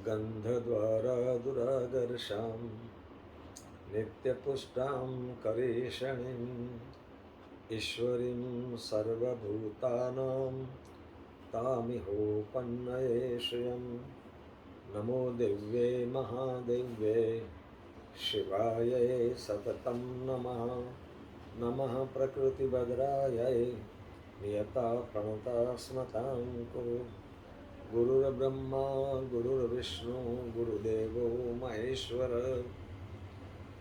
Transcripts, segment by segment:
गन्धद्वारा दुरादर्शां नित्यपुष्टां करेशणीम् ईश्वरीं सर्वभूतानां तामिहोपन्नये श्रियं नमो दिव्ये महादिव्ये शिवायै सततं नमः। नमः प्रकृतिभद्रायै नियता प्रणता स्मतां कुरु। गुरुर्ब्रह्मा गुरुर्विष्णु गुरुदेवो महेश्वर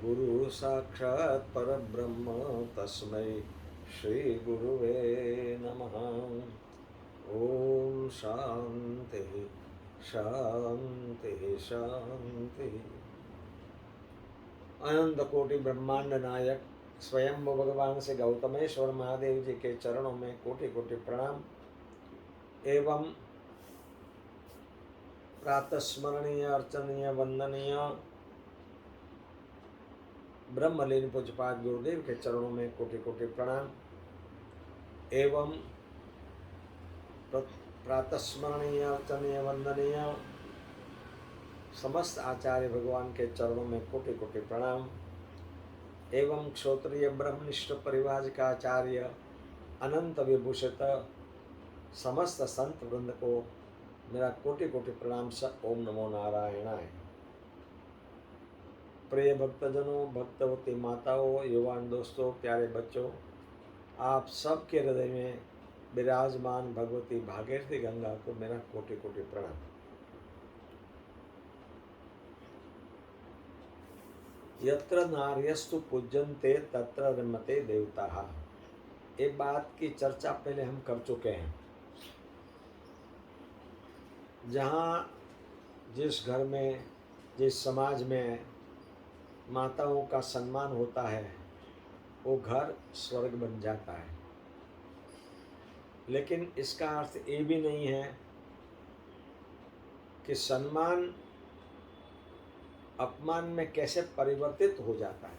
गुरु साक्षात् परब्रह्म तस्मै श्री गुरुवे नमः। ओम शांति शांति शांति। अनंत कोटि ब्रह्मांड नायक स्वयं भगवान से गौतमेश्वर महादेव जी के चरणों में कोटि कोटि प्रणाम एवं प्रातः स्मरणीय अर्चनीय वंदनीय ब्रह्मलीन पूज्यपाद गुरुदेव के चरणों में कोटि कोटि प्रणाम एवं प्रातः स्मरणीय अर्चनीय वंदनीय समस्त आचार्य भगवान के चरणों में कोटि कोटि प्रणाम एवं क्षोत्रिय ब्रह्मनिष्ठ परिवार का आचार्य अनंत विभूषित समस्त संत वृंद को मेरा कोटि कोटि प्रणाम स ओम नमो नारायणाय। प्रिय भक्तजनों, भक्तवती माताओं, युवान दोस्तों, प्यारे बच्चों, आप सबके हृदय में विराजमान भगवती भागीरथी गंगा को मेरा कोटि कोटि प्रणाम। यत्र नार्यस्तु पूज्यन्ते तत्र रमते देवताः। एक बात की चर्चा पहले हम कर चुके हैं। जहाँ जिस घर में जिस समाज में माताओं का सम्मान होता है वो घर स्वर्ग बन जाता है। लेकिन इसका अर्थ ये भी नहीं है कि सम्मान अपमान में कैसे परिवर्तित हो जाता है।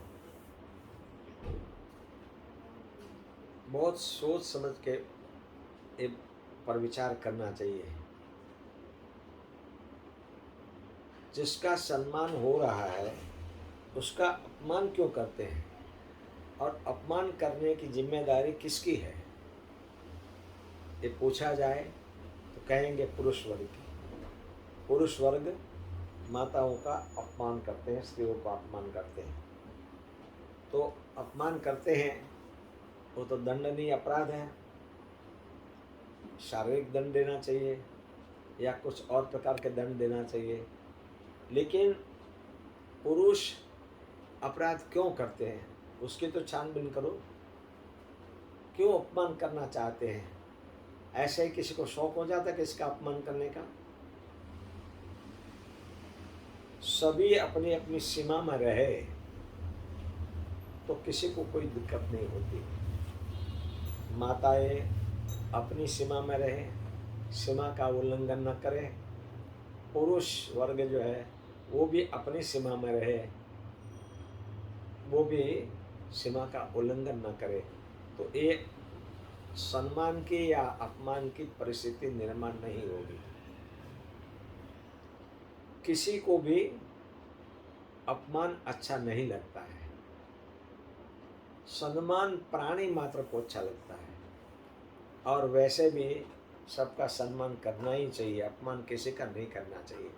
बहुत सोच समझ के इस पर विचार करना चाहिए। जिसका सम्मान हो रहा है उसका अपमान क्यों करते हैं और अपमान करने की जिम्मेदारी किसकी है, ये पूछा जाए तो कहेंगे पुरुष वर्ग की। पुरुष वर्ग माताओं का अपमान करते हैं, स्त्रियों का अपमान करते हैं। तो अपमान करते हैं वो तो दंडनीय अपराध है, शारीरिक दंड देना चाहिए या कुछ और प्रकार के दंड देना चाहिए। लेकिन पुरुष अपराध क्यों करते हैं उसकी तो छानबीन करो। क्यों अपमान करना चाहते हैं? ऐसे ही किसी को शौक हो जाता है कि इसका अपमान करने का। सभी अपनी अपनी सीमा में रहे तो किसी को कोई दिक्कत नहीं होती। माताएं अपनी सीमा में रहे, सीमा का उल्लंघन न करें। पुरुष वर्ग जो है वो भी अपनी सीमा में रहे, वो भी सीमा का उल्लंघन न करे तो ये सम्मान की या अपमान की परिस्थिति निर्माण नहीं होगी। किसी को भी अपमान अच्छा नहीं लगता है। सम्मान प्राणी मात्र को अच्छा लगता है और वैसे भी सबका सम्मान करना ही चाहिए, अपमान किसी का नहीं करना चाहिए।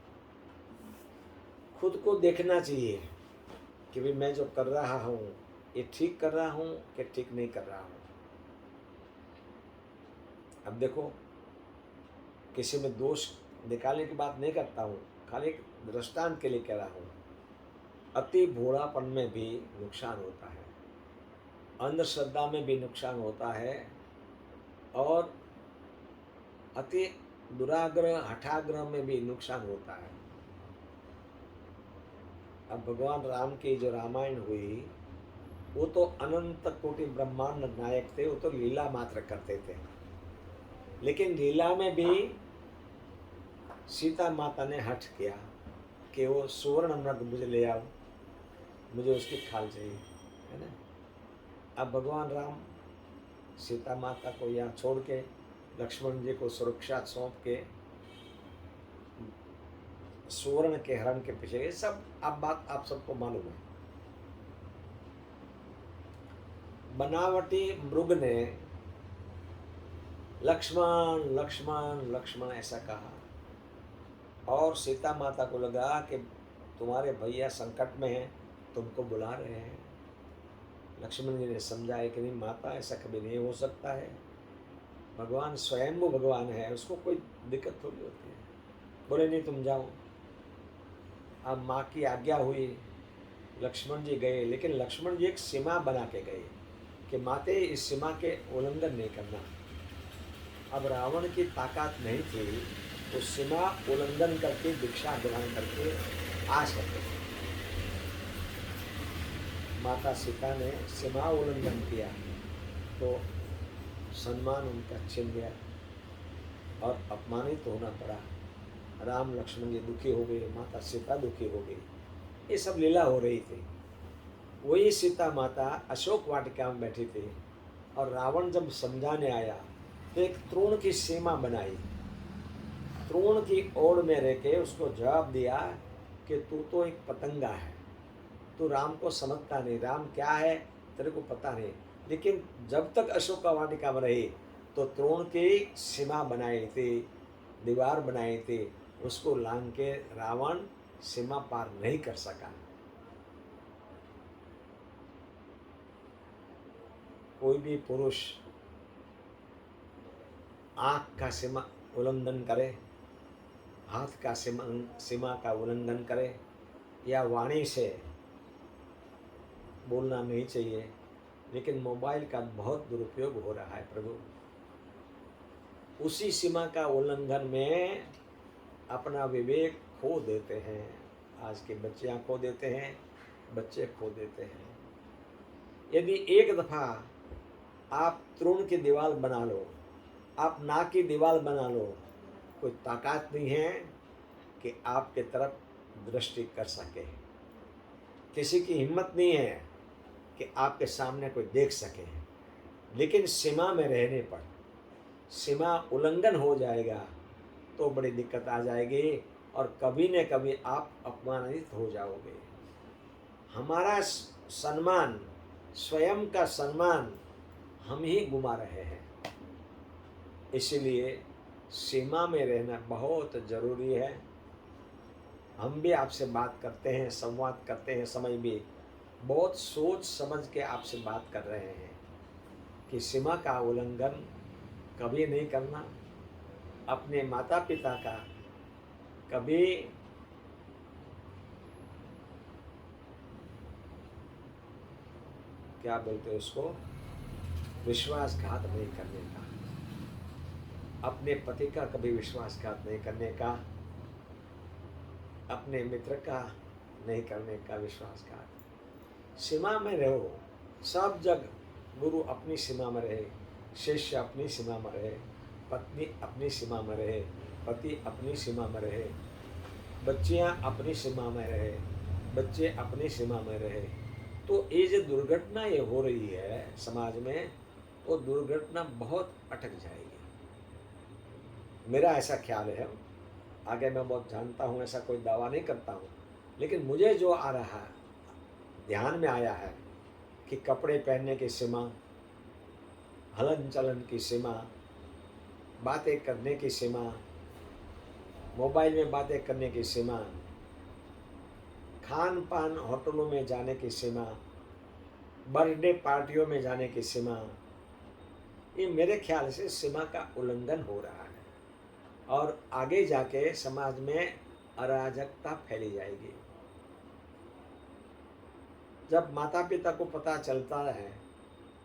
खुद को देखना चाहिए कि भाई मैं जो कर रहा हूँ ये ठीक कर रहा हूँ कि ठीक नहीं कर रहा हूँ। अब देखो, किसी में दोष निकालने की बात नहीं करता हूँ, खाली एक दृष्टांत के लिए कह रहा हूँ। अति भोलापन में भी नुकसान होता है, अंधश्रद्धा में भी नुकसान होता है और अति दुराग्रह हठाग्रह में भी नुकसान होता है। अब भगवान राम की जो रामायण हुई वो तो अनंत कोटि ब्रह्मांड नायक थे, वो तो लीला मात्र करते थे। लेकिन लीला में भी सीता माता ने हठ किया कि वो सुवर्ण मृग मुझे ले आओ, मुझे उसकी खाल चाहिए, है ना। अब भगवान राम सीता माता को यहाँ छोड़ के लक्ष्मण जी को सुरक्षा सौंप के सुवर्ण के हरण के पीछे गए, सब बात आप सबको मालूम है। बनावटी मृग ने लक्ष्मण लक्ष्मण लक्ष्मण ऐसा कहा, और सीता माता को लगा कि तुम्हारे भैया संकट में हैं, तुमको बुला रहे हैं। लक्ष्मण जी ने समझाया कि नहीं माता, ऐसा कभी नहीं हो सकता है, भगवान स्वयंभू भगवान है, उसको कोई दिक्कत थोड़ी होती है। बोले नहीं तुम जाओ। अब माँ की आज्ञा हुई, लक्ष्मण जी गए, लेकिन लक्ष्मण जी एक सीमा बना के गए कि माते इस सीमा के उल्लंघन नहीं करना। अब रावण की ताकत नहीं थी तो सीमा उल्लंघन करके दीक्षा ग्रहण करके आ सके। माता सीता ने सीमा उल्लंघन किया तो सम्मान उनका छिन गया और अपमानित होना पड़ा। राम लक्ष्मण जी दुखी हो गए, माता सीता दुखी हो गई। ये सब लीला हो रही थी। वही सीता माता अशोक वाटिका में बैठी थी और रावण जब समझाने आया तो एक तृण की सीमा बनाई, तृण की ओर में रह के उसको जवाब दिया कि तू तो एक पतंगा है, तू राम को समझता नहीं, राम क्या है तेरे को पता नहीं। लेकिन जब तक अशोक वाटिका में रही तो तृण की सीमा बनाई थी, दीवार बनाई थी, उसको लांघ के रावण सीमा पार नहीं कर सका। कोई भी पुरुष आँख का सीमा उल्लंघन करे, हाथ का सीमा का उल्लंघन करे, या वाणी से बोलना नहीं चाहिए, लेकिन मोबाइल का बहुत दुरुपयोग हो रहा है प्रभु। उसी सीमा का उल्लंघन में अपना विवेक खो देते हैं। आज के बच्चियां खो देते हैं, बच्चे खो देते हैं। यदि एक दफ़ा आप तृण की दीवार बना लो, आप नाक की दीवार बना लो, कोई ताकत नहीं है कि आपके तरफ दृष्टि कर सके। किसी की हिम्मत नहीं है कि आपके सामने कोई देख सके। लेकिन सीमा में रहने पर सीमा उल्लंघन हो जाएगा तो बड़ी दिक्कत आ जाएगी और कभी न कभी आप अपमानित हो जाओगे। हमारा सम्मान, स्वयं का सम्मान हम ही गुमा रहे हैं। इसलिए सीमा में रहना बहुत ज़रूरी है। हम भी आपसे बात करते हैं, संवाद करते हैं, समय भी बहुत सोच समझ के आपसे बात कर रहे हैं कि सीमा का उल्लंघन कभी नहीं करना। अपने माता पिता का कभी क्या बोलते हैं उसको, विश्वासघात नहीं करने का, अपने पति का कभी विश्वासघात नहीं करने का, अपने मित्र का नहीं करने का विश्वासघात। सीमा में रहो, सब जगह गुरु अपनी सीमा में रहे, शिष्य अपनी सीमा में रहे, पत्नी अपनी सीमा में रहे, पति अपनी सीमा में रहे, बच्चियां अपनी सीमा में रहे, बच्चे अपनी सीमा में रहे। तो ये जो दुर्घटना ये हो रही है समाज में, वो दुर्घटना बहुत अटक जाएगी। मेरा ऐसा ख्याल है। आगे मैं बहुत जानता हूँ, ऐसा कोई दावा नहीं करता हूँ, लेकिन मुझे जो आ रहा है, ध्यान में आया है कि कपड़े पहनने की सीमा, हलन चलन की सीमा, बातें करने की सीमा, मोबाइल में बातें करने की सीमा, खान पान होटलों में जाने की सीमा, बर्थडे पार्टियों में जाने की सीमा, ये मेरे ख्याल से सीमा का उल्लंघन हो रहा है और आगे जाके समाज में अराजकता फैली जाएगी। जब माता पिता को पता चलता है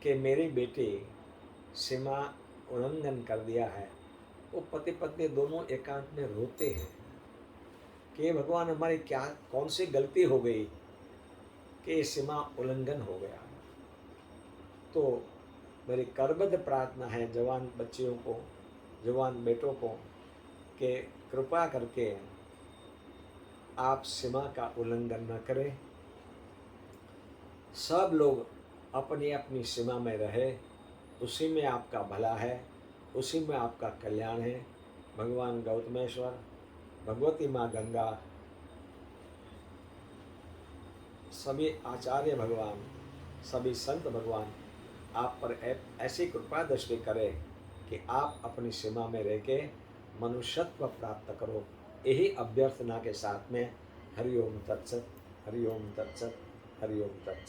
कि मेरी बेटी सीमा उल्लंघन कर दिया है, वो पति पत्नी दोनों एकांत में रोते हैं कि भगवान हमारी क्या कौन सी गलती हो गई कि सीमा उल्लंघन हो गया। तो मेरी करबद्ध प्रार्थना है जवान बच्चियों को, जवान बेटों को, कि कृपा करके आप सीमा का उल्लंघन न करें। सब लोग अपनी अपनी सीमा में रहे, उसी में आपका भला है, उसी में आपका कल्याण है। भगवान गौतमेश्वर, भगवती माँ गंगा सभी आचार्य भगवान, सभी संत भगवान आप पर ऐसी कृपा दृष्टि करें कि आप अपनी सीमा में रह के मनुष्यत्व प्राप्त करो। यही अभ्यर्थना के साथ में हरि ओम तत्सत, हरि ओम तत्सत, हरि ओम तत्सत।